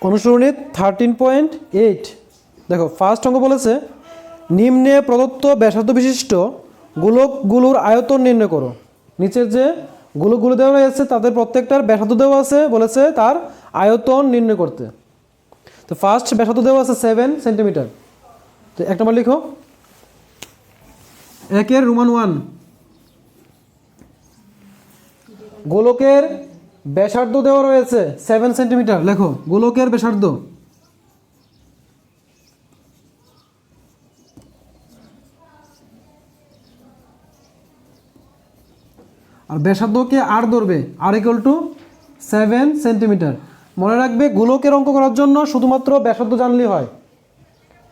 অনুসরণী 13.8 দেখো ফার্স্ট অঙ্ক বলেছে নিম্নে প্রদত্ত ব্যাসার্ধ বিশিষ্ট গোলকগুলোর আয়তন নির্ণয় করো। নিচের যে গোলকগুলো দেওয়া রয়েছে তাদের প্রত্যেকটার ব্যাসার্ধ দেওয়া আছে, বলেছে তার আয়তন নির্ণয় করতে। তো ফার্স্ট ব্যাসার্ধ দেওয়া আছে 7 সেন্টিমিটার। তো এক নম্বর লিখো, একের রোমান 1 গোলকের ব্যাসার্ধ দেওয়া রয়েছে 7 সেন্টিমিটার। লেখো গোলকের ব্যাসার্ধ। আর ব্যাসার্ধকে আর ধরবে, আর ইকুয়াল টু 7 সেন্টিমিটার। মনে রাখবে গোলকের অঙ্ক করার জন্য শুধুমাত্র ব্যাসার্ধ জানলেই হয়,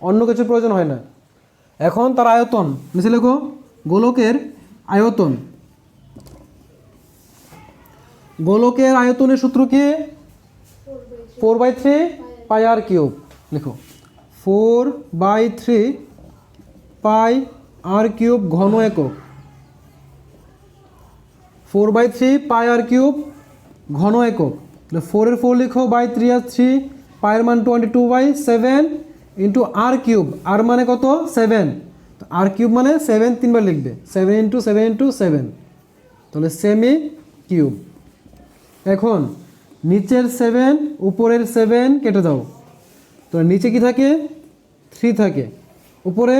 অন্য কিছুর প্রয়োজন হয় না। এখন তার আয়তন নিচে লেখো, গোলকের আয়তন। গোলকের আয়তনের সূত্র কি? 4/3 পাই আর কিউব। লিখো 4/3 পাই আর কিউব ঘন একক। 4/3 পাই আর কিউব ঘন একক। 4 এর 4 লিখো, বাই 3 আর 3, পায়ের মান 22/7 ইন্টু আর কিউব। আর মানে কত? 7। আর কিউব মানে 7 তিনবার লিখবে, 7 ইন্টু 7 ইন্টু 7, তাহলে সেমি কিউব। এখন নিচের 7 উপরের 7 কেটে দাও, তো নিচে কি থাকে? 3 থাকে। উপরে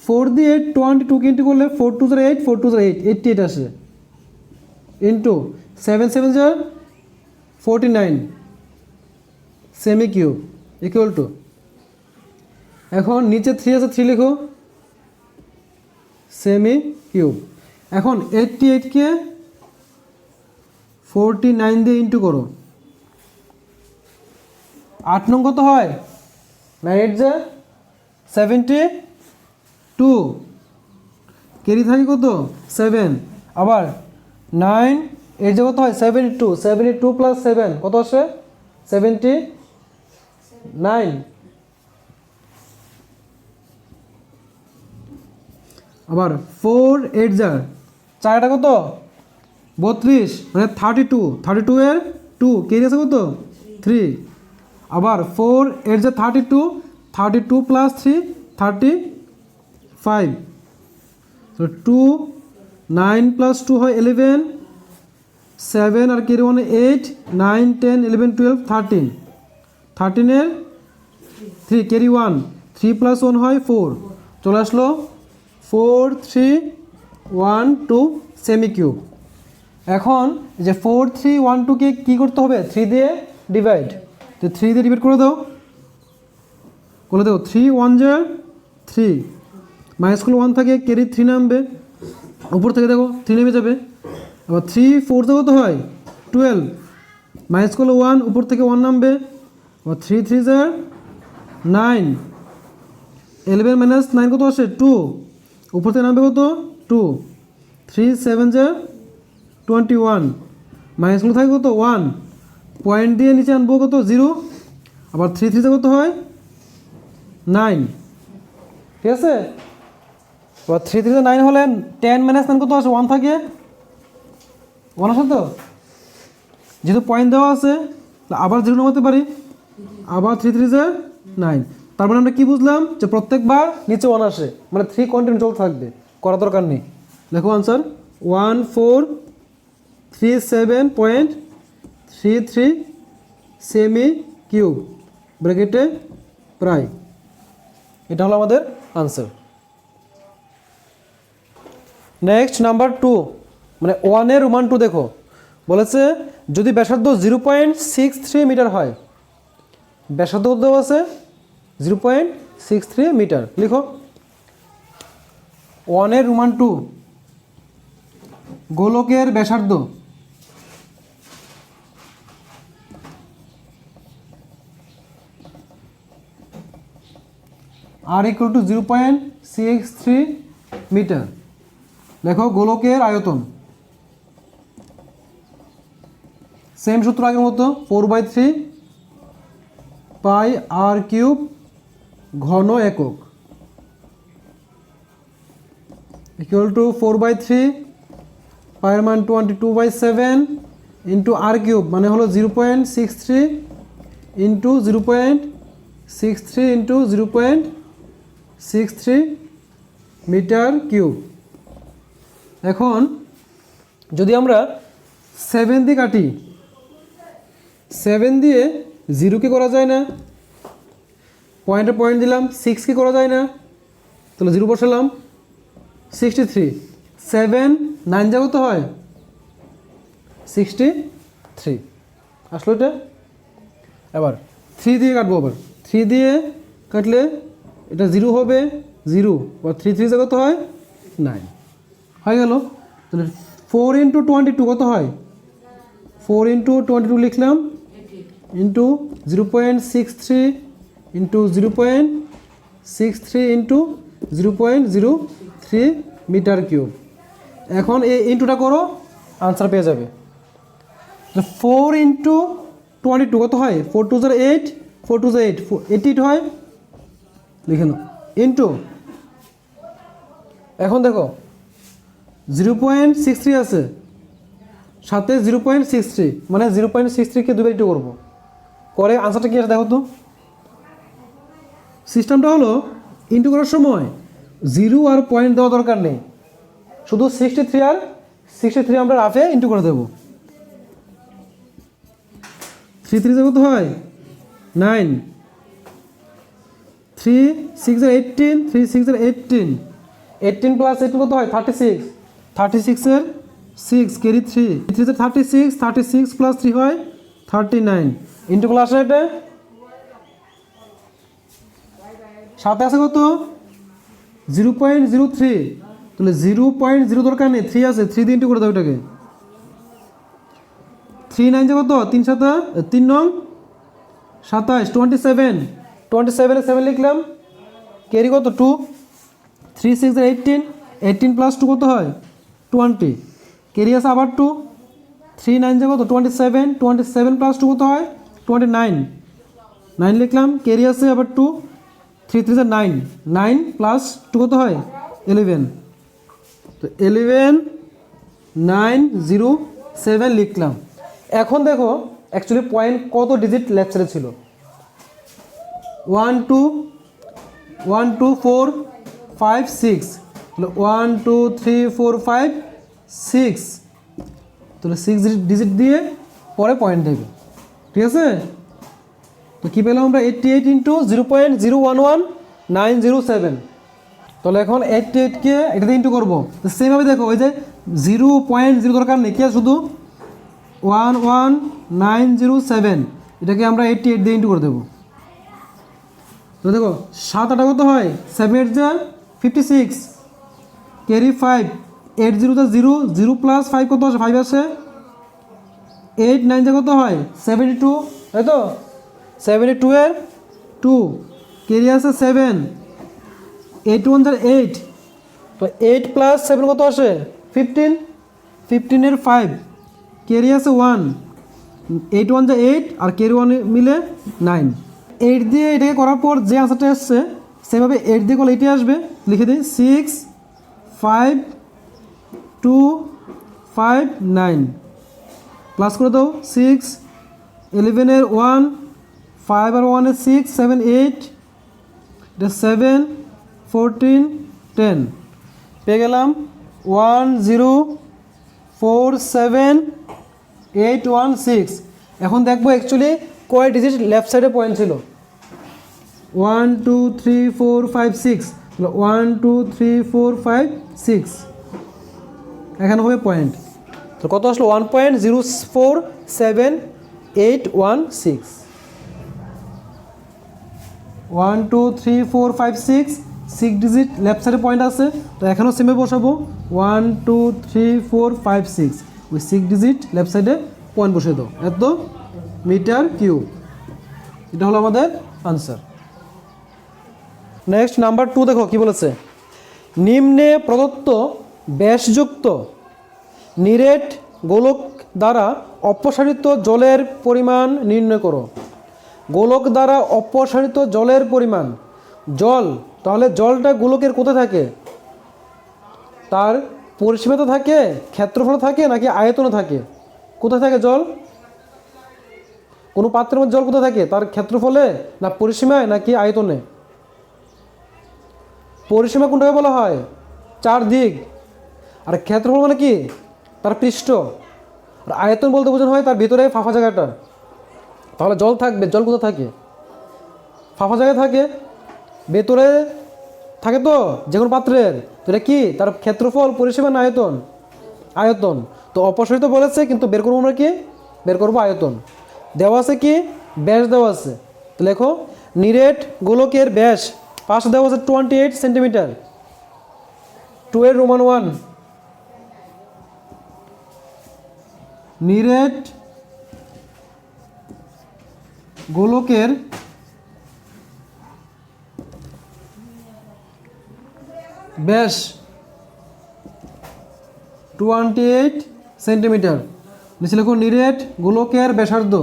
4 দিয়ে 22 ইন্টু করলে 4 2 8, 4 2 8, 88 আসে, into 7 7 49 semi cube equal to. এখন নিচে 3 আছে, 3 লিখো, সেমি কিউব। এখন 88কে 49 দিয়ে ইন্টু করো, 8 নং কত হয়? 9 8 যা 72, কেরি থাকে কত? 7। আবার 9 8 যা কত হয়? 72, 72 প্লাস 7 কত আসে? 79। আবার 4 8 যা 4টা কত? 32, মানে 32, 32 এর 2 কেরি আছে কত? 3। আবার 4 8 যা 32, 32 প্লাস 3 35। তো 2 9 প্লাস 2 হয় 11, 7 আর কেরি 1 8, 9 10 11 12 13, 13 এর 3 কেরি 1, 3 প্লাস 1 হয় 4। চলে আসলো 4 3 1 2 সেমি কিউব। এখন যে 4 3 1 2কে কী করতে হবে? 3 দিয়ে ডিভাইড। তো 3 দিয়ে ডিভাইড করে দাও, করে দাও। 3 1 যা 3, মাইনাসগুলো 1 থাকে, কেরি 3 নামবে, উপর থেকে দেখো 3 নেমে যাবে। আবার 3 4 যা কত হয়? 12, মাইনাসগুলো 1, উপর থেকে 1 নামবে। আবার 3 3 যা 9, 11 মাইনাস 9 কত আসে? 2, উপর থেকে নামবে কত? 2। 3 7 যা 21, মাইনাসগুলো থাকে কত? 1, পয়েন্ট দিয়ে নিচে আনবো কত? 0। আবার 3 3 কত হয়? 9, ঠিক আছে। আবার 3 3 9 হলে 10 মাইনাস 9 কত আসে? 1 থাকে, 1 আসে। তো যেহেতু পয়েন্ট দেওয়া আছে আবার 0 নামাতে পারি। আবার 3 3 9। তার মানে আমরা কী বুঝলাম? যে প্রত্যেকবার নিচে 1 আসে, মানে 3 কন্টিনিউ চলতে থাকবে, করার দরকার নেই। দেখো আনসার 1437.33 সেমি কিউব ব্র্যাকেটে প্রায়। এটা হলো আমাদের আনসার। নেক্সট নাম্বার 2, মানে 1 এর রোমান 2 দেখো, বলেছে যদি ব্যাসার্ধ 0.63 মিটার হয়, ব্যাসার্ধ দেওয়া আছে 0.63 মিটার। লিখো 1 এর রোমান 2 গোলকের ব্যাসার্ধ আর ইকুয়াল টু 0.63 মিটার। দেখো গোলকের আয়তন সেম সূত্র আগের মতো, 4/3 পাই আর কিউব ঘন একক ইকুয়াল টু 4/3 পায়ের মান 22/7 ইন্টু আর কিউব মানে হলো 0.63 ইন্টু 0.63 ইন্টু 0.63 মিটার কিউব। এখন যদি আমরা 7 দিয়ে কাটি, 7 দিয়ে 0 কি করা যায় না, পয়েন্ট দিলাম, 6 কি করা যায় না, তাহলে 0 বসালাম, 63, 7 9 যা কত হয় 63 আসলো এটা। এবার 3 দিয়ে কাটবো, আবার 3 দিয়ে কাটলে এটা 0 হবে, 0 বা 3 3 কত হয় 9 হয়ে গেল। তাহলে 4 ইন্টু 22 কত হয়, 4 ইন্টু 22 লিখলাম, into 0.63 into 0.63 into 0.03 metre cube. এখন এই ইন্টুটা করো, আনসার পেয়ে যাবে। 4 ইন্টু 22 কত হয়, 4 2 8, 4 2 8, 88 হয়, লিখে নাও, ইন্টু এখন দেখো 0.63 আছে, সাথে 0.63 মানে 0.63কে দুবার ইন্টু করবো, করে আনসারটা কী আছে দেখো তো। সিস্টেমটা হলো ইন্টু করার সময় 0 আর পয়েন্ট দেওয়া দরকার নেই, শুধু 63 আর 63 আমরা রাফে ইন্টু করে দেবো। 3 3 কত হয় 9, 3 6 18, 3 6 18, 18 প্লাস 18 কত হয় 36, 36 এর 6 ক্যারি 3, 3 36, 36 প্লাস 3 হয় 39, ইন্টু ক্লাস এটা সাথে আছে কত 0.03, তাহলে 0.0 দরকার নেই, 3 আছে, 3 দিয়ে ইন্টু করে দাও এটাকে, 3 9 কত 3 7 3 নং 27, 27, 27 এ 7 লিখলাম, ক্যারি কত 2, 3 6 18, 18 প্লাস 2 কত হয় 20, ক্যারি আছে আবার 2, 3 9 কত 27, 27 প্লাস 2 কত হয় 29, 9 লিখলাম, ক্যারি আছে আবার 2, 3 3 9, 9 প্লাস 2 কত হয় 11, তো 11 9 0 7 লিখলাম। এখন দেখো অ্যাকচুয়ালি পয়েন্ট কত ডিজিট লেফট সাইডে ছিল, 1 2 1 2 4 5 6, তাহলে 1 2 3 4 5 6, তাহলে 6 ডিজিট দিয়ে পরে পয়েন্ট দেবে, ঠিক আছে। তো কী পেলাম আমরা 88 ইন্টু 0.011907, তাহলে এখন 88কে এটা দিয়ে ইন্টু করবো, তো সেমভাবে দেখো ওই যে 0.0 দরকার নেই, কি শুধু 11907, এটাকে আমরা 88 দিয়ে ইন্টু করে দেবো। তো দেখো 7 8 কত হয় 7 8 যা 56, ক্যারি 5, 8 0 যা 0, 0 প্লাস 5 কত আসে 5 আসে, 8 9 যা কত হয় 72, তাই তো 72 এর 2, ক্যারি আছে 7, 8 1 যা 8, তো 8 প্লাস 7 কত আসে 15, 15 এর 5, ক্যারি আছে 1, 8 1 যা 8 আর ক্যারি 1 মিলে 9, 8 দিয়ে এটাকে করার পর যে আনসারটা আসছে সেভাবে 8 দিয়ে করলে এটি আসবে, লিখে দিই 6 5 2 5 9, প্লাস করে দাও 6 11 এর 1, 5 আর 1 এর 6 7 8, এটা 7 14 10, পেয়ে গেলাম 1047816। এখন দেখবো অ্যাকচুয়ালি কয় ডিজিট লেফট সাইডে পয়েন্ট ছিল, 1 2 3 4 5 6, 1 2 3 4 5 6, এখানে হবে পয়েন্ট, তো কত আসলো 1.047816, 1 2 3 4 5 6, 6 ডিজিট লেফট সাইডে পয়েন্ট আছে, তো এখানেও সেমে বসাবো 1 2 3 4 5 6, ওই 6 ডিজিট লেফট সাইডে পয়েন্ট বসিয়ে দাও, এত মিটার কিউব, এটা হলো আমাদের আনসার। নেক্সট নাম্বার 2 দেখো কি বলেছে, নিম্নে প্রদত্ত ব্যাসযুক্ত নিরেট গোলক দ্বারা অপসারিত জলের পরিমাণ নির্ণয় করো। গোলক দ্বারা অপসারিত জলের পরিমাণ, জল, তাহলে জলটা গোলকের কোথায় থাকে, তার পরিসীমাতে থাকে, ক্ষেত্রফলে থাকে নাকি আয়তনে থাকে, কোথায় থাকে জল, কোনো পাত্রের মধ্যে জল কোথায় থাকে, তার ক্ষেত্রফলে না পরিসীমায় নাকি আয়তনে? পরিসীমা কোনটাকে বলা হয়? চারদিক। আর ক্ষেত্রফল মানে কি? তার পৃষ্ঠ। আর আয়তন বলতে বোঝানো হয় তার ভিতরে ফাঁপা জায়গাটা। তাহলে জল থাকবে, জল কোথায় থাকে? ফাঁপা জায়গায় থাকে, ভেতরে থাকে তো যে কোনো পাত্রের। তো এটা কি? তার ক্ষেত্রফল, পরিসীমা না আয়তন? আয়তন। তো অপসরিত বলেছে, কিন্তু বের করবো আমরা কি? বের করবো আয়তন। দেওয়া আছে কি? ব্যাস দেওয়া আছে। তো লেখো নিরেট গোলকের ব্যাস পাশে দেওয়া আছে 28 সেন্টিমিটার। 2 এর রোমান 1। নিরেট গোলকের ব্যাস 28 সেন্টিমিটার। নিচে লেখো নিরেট গোলকের ব্যাসার্ধ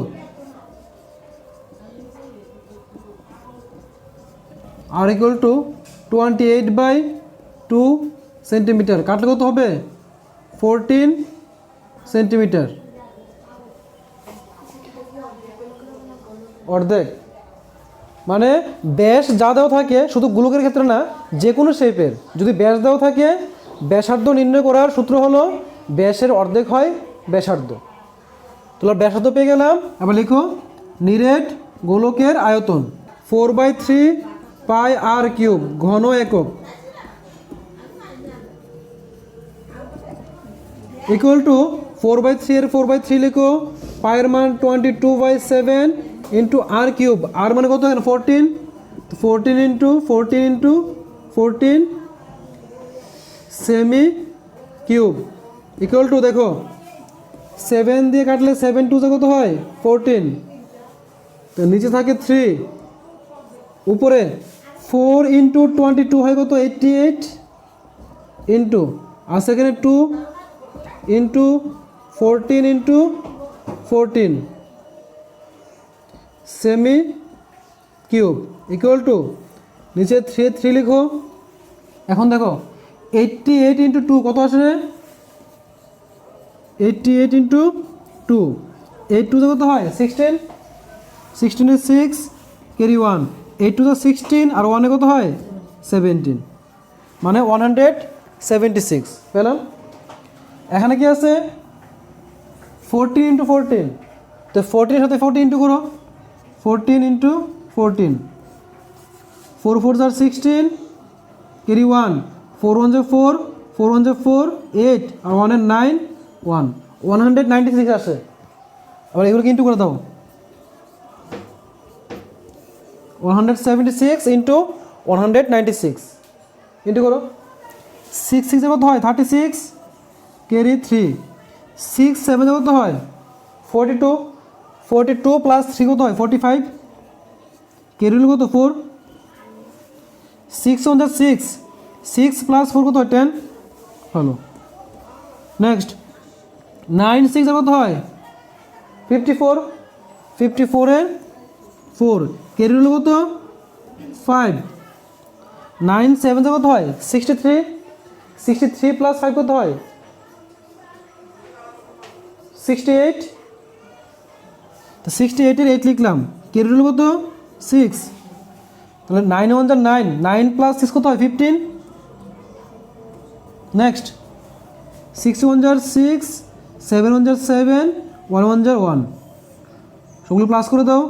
আর ইকুয়াল টু 28/2 সেন্টিমিটার। কাটলে কত হবে? 14 সেন্টিমিটার। অর্ধেক। মানে ব্যাস যা দেওয়া থাকে, শুধু গোলকের ক্ষেত্রে না, যে কোনো শেপের যদি ব্যাস দেওয়া থাকে, ব্যাসার্ধ নির্ণয় করার সূত্র হলো ব্যাসের অর্ধেক হয় ব্যাসার্ধ। তাহলে ব্যাসার্ধ পেয়ে গেলাম। এবার লিখো নিরেট গোলকের আয়তন 4/3 পাই আর কিউব ঘন একক ইকুয়াল টু 4/3 এর 4/3 লিখো, পায়ের মান 22/7 ইন্টু আর কিউব। আর মানে কত? 14। 14 into 14 into 14 semi cube equal to, দেখো 7 দিয়ে কাটলে 7 2 কত হয়? 14। তো নিচে থাকে 3, উপরে 4 ইন্টু 22 হয় কত? 88 ইন্টু আর সেখানে 2 into 14 into 14 semi cube equal to, নিচে 3 লিখো। এখন দেখো 88 ইন্টু 2 কত আসে? 88 ইন্টু 2, 8 2 কত হয়? 16। 16 এর 6 ক্যারি 1, 8 2 16 আর 1 কত হয়? 17, মানে 176 পেলাম। এখানে কি আছে? 14 ইন্টু 14। তো 14 এর সাথে 14 ইন্টু করো, 14 ইন্টু 14, 4 4 are 16 ক্যারি 1, 4 1 যা 4, 4 1 যা 4, 8 আর 1 এর 9, 1, 196 আসে। আবার এগুলো ইন্টু করে দাও, 176 ইন্টু 196 ইন্টু করো। 6 6 কত হয়? 36 ক্যারি 3, 6 7 কত হয়? 42, 42 প্লাস 3 কত হয়? 45 ক্যারি হলো কত? 4, 6 1 যা 6, 6 প্লাস 4 কত হয়? 10 হলো। নেক্সট 9 6 কত হয়? 54, 54 এর 4 ক্যারি হলো কত? 5, 9 7 কত হয়? 63, 63 প্লাস 5 কত হয়? 68। তো 68 এর 8 লিখলাম, ক্যারি হলো কত? 6। তাহলে 9 1 যা 9, 9 প্লাস 6 কত হয়? 15। নেক্সট 6 1 যা 6, 7 1 যা 7, 1 1 যা 1, সবগুলো প্লাস করে দাও।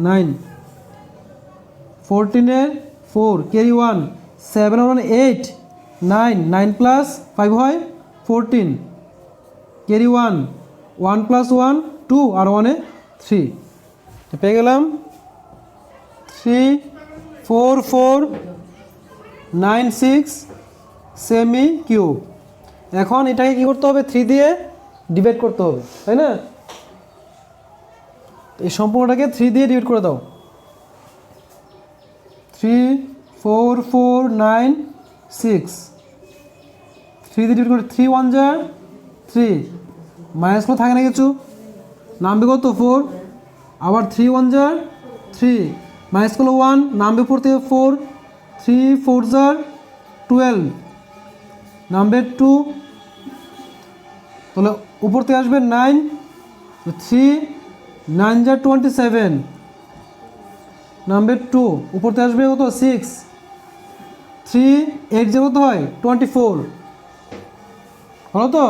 9, 14 এর 4 ক্যারি 1, 7 1 8, 9, 9 প্লাস 5 হয় 14 ক্যারি 1, 1 প্লাস 1 2 আর 1 এ 3। পেয়ে গেলাম 3 4 4 9 6 সেমি কিউব। এখন এটাকে কী করতে হবে? 3 দিয়ে ডিভাইড করতে হবে, তাই না? এই সম্পূর্ণটাকে 3 দিয়ে ডিভাইড করে দাও। 3 4 4 9 6, 3 দিয়ে ডিভাইড করে 3 1 যা 3, মাইনাসগুলো থাকে না কিছু, নামবে কত? 4, আবার 3 1 যা 3, মাইনাসগুলো 1, নামবে 4 থেকে 4, 3 4 যা 12, নামবে 2, তাহলে উপর থেকে আসবে 9, 3 9 × 27, নাম্বার 2 উপরতে আসবে কত 6, 3 8 যে কত হয় 24, হলো তো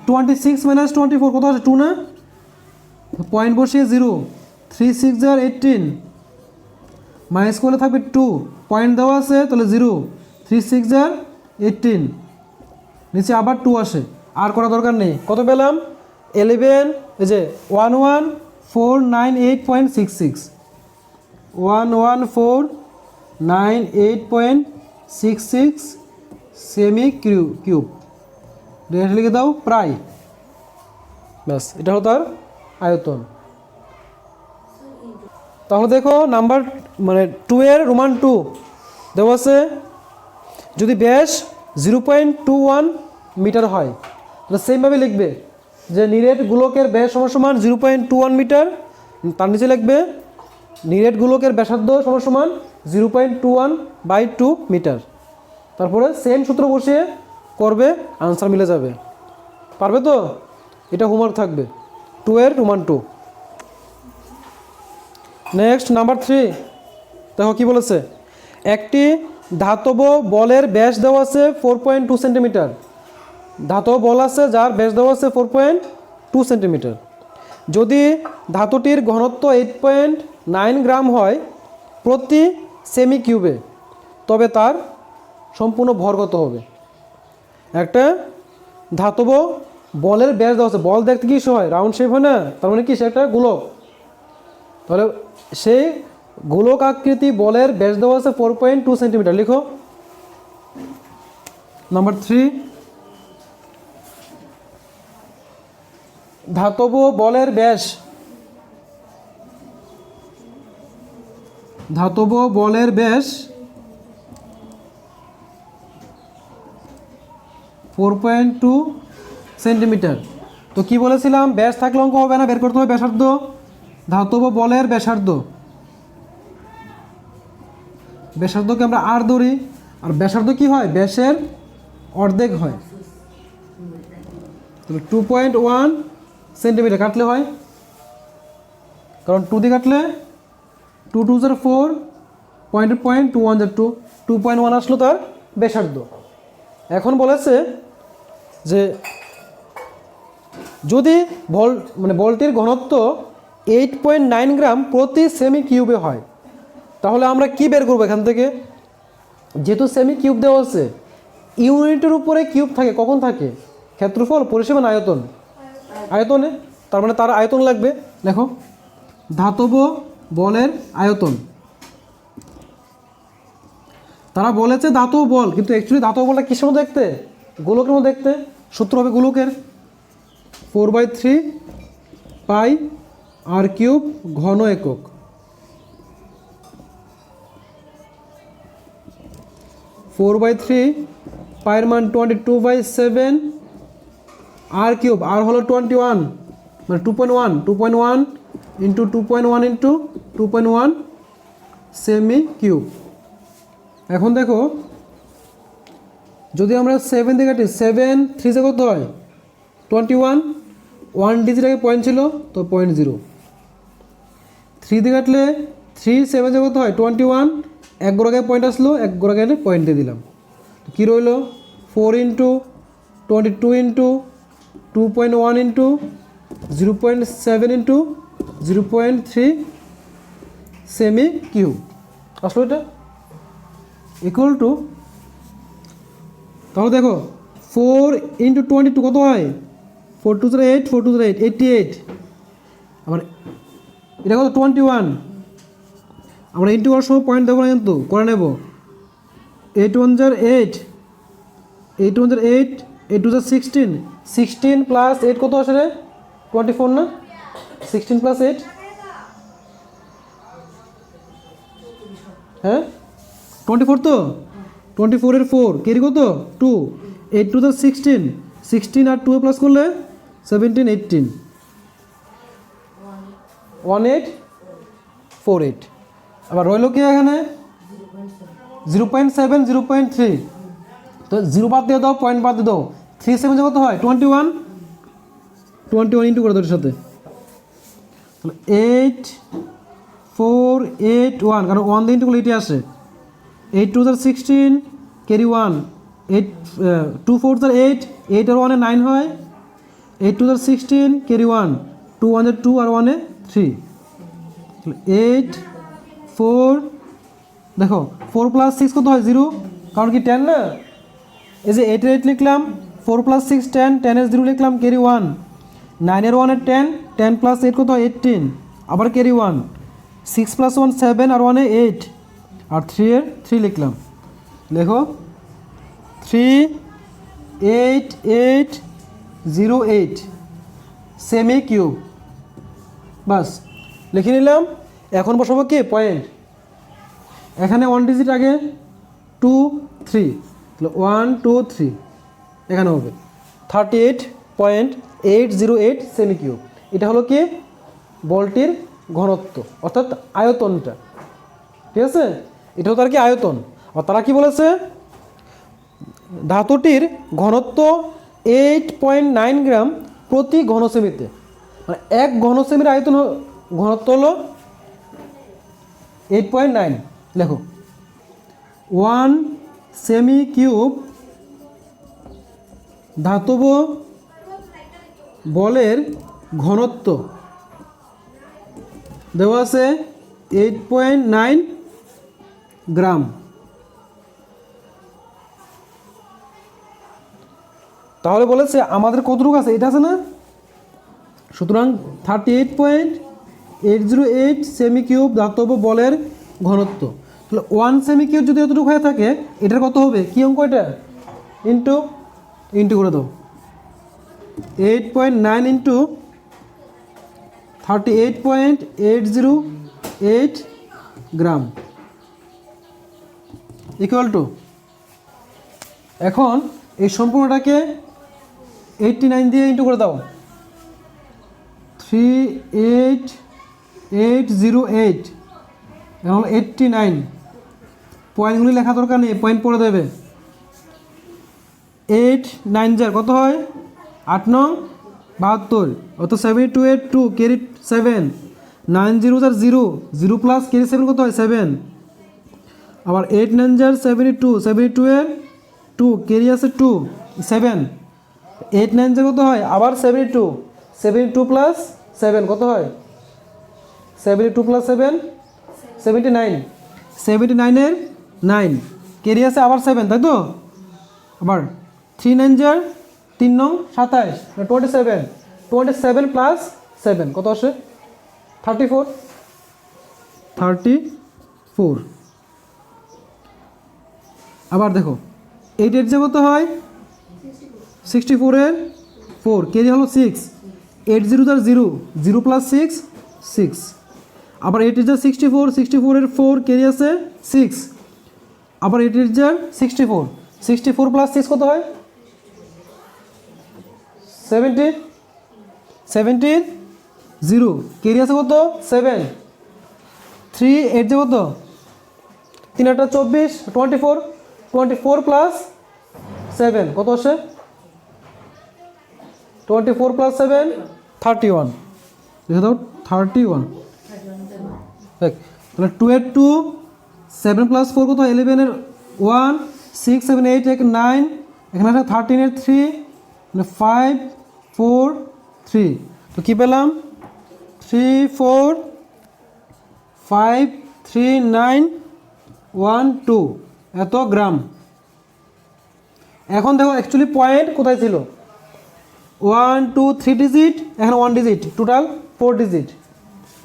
26 - 24 কত আছে 2 না, পয়েন্ট বসিয়ে 0, 3 6 = 18, মাইনাস করলে থাকবে 2, পয়েন্ট দেওয়া আছে তাহলে 0, 3 6 = 18, নিচে আবার 2 আসে, আর করা দরকার নেই। কত পেলাম 11, এই যে 11498.66, 11498.66 সেমি কিউব, লিখে দাও প্রায়, ব্যাস এটা হলো তার আয়তন। তাহলে দেখো নাম্বার মানে 2 এর রোমান 2 দেওয়া আছে, যদি ব্যাস 0.21 মিটার হয় তাহলে সেমভাবে লিখবে যে নিরেট গোলকের ব্যাস সমান 0.21 মিটার, তার নিচে লিখবে নিরেট গোলকের ব্যাসার্ধ সমান 0.21/2 মিটার, তারপরে সেম সূত্র বসিয়ে করবে, আনসার মিলে যাবে। পারবে তো? এটা হোমওয়ার্ক থাকবে 2 এর রোমান 2। নেক্সট নাম্বার 3 দেখো কি বলেছে, একটি ধাতব বলের ব্যাস দেওয়া আছে 4.2 সেন্টিমিটার, ধাতব বল আছে যার ব্যাস দেওয়া আছে 4.2 সেন্টিমিটার, যদি ধাতুটির ঘনত্ব 8.9 গ্রাম হয় প্রতি সেমি কিউবে, তবে তার সম্পূর্ণ ভর কত হবে? একটা ধাতব বলের ব্যাস দেওয়া আছে, বল দেখতে কি হয় রাউন্ড শেপ হয় না, তার মানে কি সে একটা গোলক, তাহলে সেই গোলক আকৃতি বলের ব্যাস দেওয়া আছে 4.2 সেন্টিমিটার, লিখো। নাম্বার 3 ধাতব বলের ব্যাস, ধাতব বলের ব্যাস 4.2 সেন্টিমিটার, তো কি বলেছিলাম ব্যাস থাকলে অঙ্ক হবে না, বের করতে হবে ব্যাসার্ধ, ধাতব বলের ব্যাসার্ধ, ব্যাসার্ধকে আমরা আর ধরি, আর ব্যাসার্ধ কি হয় ব্যাসের অর্ধেক হয়, তাহলে 2.1 সেন্টিমিটার কাটলে হয়, কারণ 2 দিয়ে কাটলে 2 2 = 4, পয়েন্ট 2 1 = 2, 2.1 আসলো তার ব্যাসার্ধ। এখন বলেছে যে যদি বল মানে বলটির ঘনত্ব 8.9 গ্রাম প্রতি সেমি কিউবে হয়, তাহলে আমরা কি বের করবো এখান থেকে, যেহেতু সেমি কিউব দেওয়া আছে, ইউনিটের উপরে কিউব থাকে, কখন থাকে ক্ষেত্রফল, পরিসীমা না আয়তন, আয়তনে, তার মানে তার আয়তন লাগবে। দেখো ধাতব বলের আয়তন, তারা বলেছে ধাতব বল, কিন্তু অ্যাকচুয়ালি ধাতব বলটা কিসের মধ্যে দেখতে, গোলকের মধ্যে দেখতে, সূত্র হবে গোলকের 4/3 পাই আর কিউব ঘন একক, 4/3 পায়ের মান 22/7 আর কিউব, আর হলো 21 মানে 2.1 ইন্টু 2.1 ইন্টু 2.1 সেমি কিউব। এখন দেখো যদি আমরা 7 দিয়ে কাটি, 7 3 কত হয় 21, 1 ডিজিট আগে পয়েন্ট ছিল তো 0.0, 3 দিয়ে কাটলে 3 7 কত হয় 21, এক গোড়াকে পয়েন্ট আসলো, এক গোড়াকে পয়েন্ট দিয়ে দিলাম, তো কী রইল 4 into 22 into 2.1 into 0.7 into 0.3 semi cube আসলো, এটা ইকুয়াল টু, তাহলে দেখো 4 ইন্টু 22 কত হয় 4 2 = 8, 4 2 = 8, 88, আবার এটা কত 21, আমরা ইন্টু করার সময় পয়েন্ট দেবো না কিন্তু করে নেব, 8 1 = 8, 8 1 = 8, 8 2 = 16, 16 প্লাস 8 কত আসে রে 24 না, 16 প্লাস 8 হ্যাঁ 24, তো 24 এর 4 কেরি কত 2, 8 2 = 16, 16 আর 2 প্লাস করলে 17 18, 1848, আবার রইল কি এখানে 0.7 0.3, তো 0 বাদ দিয়ে দাও, পয়েন্ট বাদ দিয়ে দাও, 3 7 কত হয় 21 ইন্টু করে দাও এর সাথে, তাহলে 8 4 8 1, কারণ 1 দিয়ে ইন্টু করলে 8 আসে। 8 2 are 16, ক্যারি 1, 8 2 4 are 8, 8 আর 1 এ 9 হয়, 8 2 are 16, ক্যারি 1, 2 1 are 2 আর 1 এ 3, 8 4, দেখো 4 প্লাস 6 কত হয় 0, কারণ কি 10 না, এই যে 8 এর 8 লিখলাম, 4 প্লাস 6 10, 10 এর 0 লিখলাম, ক্যারি 1, 9 এর 1 এর 10, 10 প্লাস 8 কত হয় 18, আবার ক্যারি 1, 6 প্লাস 1 7 আর 1 এ 8, আর 3 এর 3 লিখলাম, লেখো 3 8 8 0 8 সেমি কিউব, বাস লিখে নিলাম। এখন বসাবো কি পয়েন্ট, এখানে 1 ডিজিট আগে 2 3, তাহলে 1 2 3 এখানে হবে 38.808 সেমি কিউব। এটা হলো কি বলটির ঘনত্ব অর্থাৎ আয়তনটা, ঠিক আছে, এটাও তার কি আয়তন। আর তারা কি বলেছে, ধাতুটির ঘনত্ব 8.9 গ্রাম প্রতি ঘনসেমিতে, মানে 1 ঘনসেমির আয়তন ঘনত্ব হলো 8.9, লেখো 1 সেমি কিউব ধাতব বলের ঘনত্ব দেওয়া আছে 8.9 গ্রাম। তাহলে বলেছে আমাদের কতটুকু আছে, এটা আছে না, সুতরাং 38.808 সেমি কিউব ধাতব বলের ঘনত্ব। তাহলে 1 সেমি কিউব যদি এতটুকু হয়ে থাকে, এটার কত হবে, কি অঙ্ক এটা, ইন্টু ইন্টু করে দাও, 8.9 ইন্টু 38.808 গ্রাম ইকুয়াল টু, এখন এই সম্পূর্ণটাকে 89 দিয়ে ইন্টু করে দাও, 38808, এখন 89, পয়েন্টগুলি লেখা দরকার নেই, পয়েন্ট পড়ে দেবে, 8 9 যার কত হয় 8 9 72, অত 72 এর 2 ক্যারি 7, 9 0 যার 0, 0 প্লাস ক্যারি 7 কত হয় 7, আবার 8 9 যার 72, 72 এর 2 ক্যারি আছে 2 7, 8 9 যার কত হয় আবার 72, 72 প্লাস 7 কত হয় 72 প্লাস 7 79, 79 এর 9 ক্যারি আছে আবার 7, তাই তো, আবার 3 9 যার 3 9 27, 27, 27 প্লাস 7 কত আসে 34, 34, আবার দেখো 8 8 যে কত হয় 64 এর 4 ক্যারি হলো 6, 8 0 যার 0, 0 প্লাস 6 6, আবার 8 8 যার 64, 64 এর 4 ক্যারি আছে 6, আবার 8 8 যার 64, 64 প্লাস 6 কত হয় 70, 70 0 ক্যারি আছে কত 7, 3 8 যে কত 3 8 24, 24, 24 প্লাস 7 কত আসে 24 প্লাস 7 31, লিখে দাও 31, দেখ তাহলে 2 এর 2, 7 প্লাস 4 কত 11 এর 1, 6 7 8 এক 9, এখানে আছে 13 এর 3, মানে 5 4 3, তো কী পেলাম 3 4 5 3 9 1 2 এত গ্রাম। এখন দেখো অ্যাকচুয়ালি পয়েন্ট কোথায় ছিল, 1 2 3 ডিজিট, এখানে 1 ডিজিট, টোটাল 4 ডিজিট,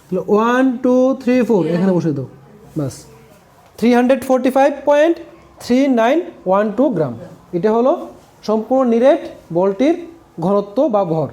তাহলে 1 2 3 4 এখানে বসে দাও, বাস 345.3912 গ্রাম। এটা হলো সম্পূর্ণ নিরেট বলটির ঘনত্ব বা ভর।